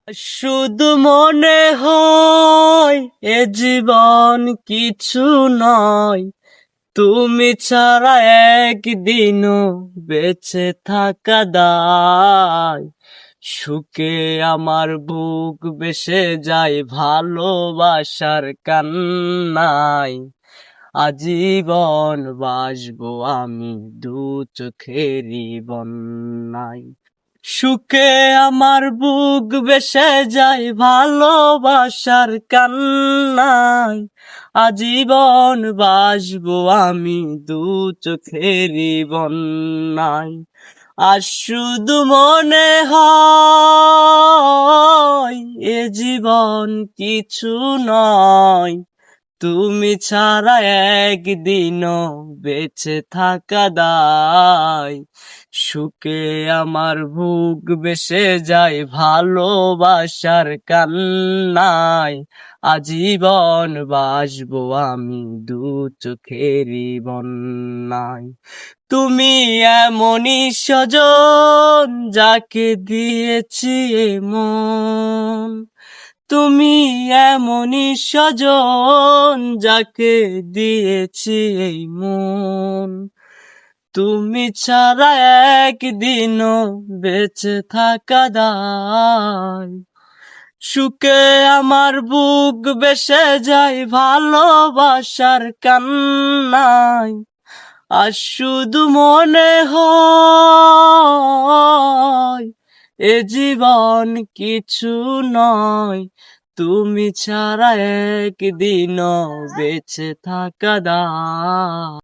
শুধু মনে হয় এ জীবন কিছু নয়, তুমি ছাড়া একদিনও বেঁচে থাকা দায়। সুখে আমার বুক ভেসে যায় ভালোবাসার কান্নায়। আজীবন বাসবো আমি দু চোখেরই বন্যায়। সুখে আমার বুক ভেসে যায় ভালোবাসার কান্নায়। আজীবন বাসবো আমি দু চোখেরই বন্যায়। আর শুধু মনে হয় এ জীবন কিছু নয়, তুমি ছাড়া একদিনও বেঁচে থাকা দায়। সুখে আমার বুক ভেসে যায় ভালোবাসার কান্নায়। আজীবন বাসবো আমি দু চোখেরই বন্যায়। তুমি এমনই সজন যাকে দিয়েছি এ মন, তুমি এমনই সজন যাকে দিয়েছি এই মন। তুমি ছাড়া একদিনও বেঁচে থাকা দায়। সুখে আমার বুক ভেসে যায় ভালোবাসার কান্নায়। আর শুধু মনে হয় এ জীবন কিছু নয়, তুমি ছাড়া একদিনও বেঁচে থাকা দায়।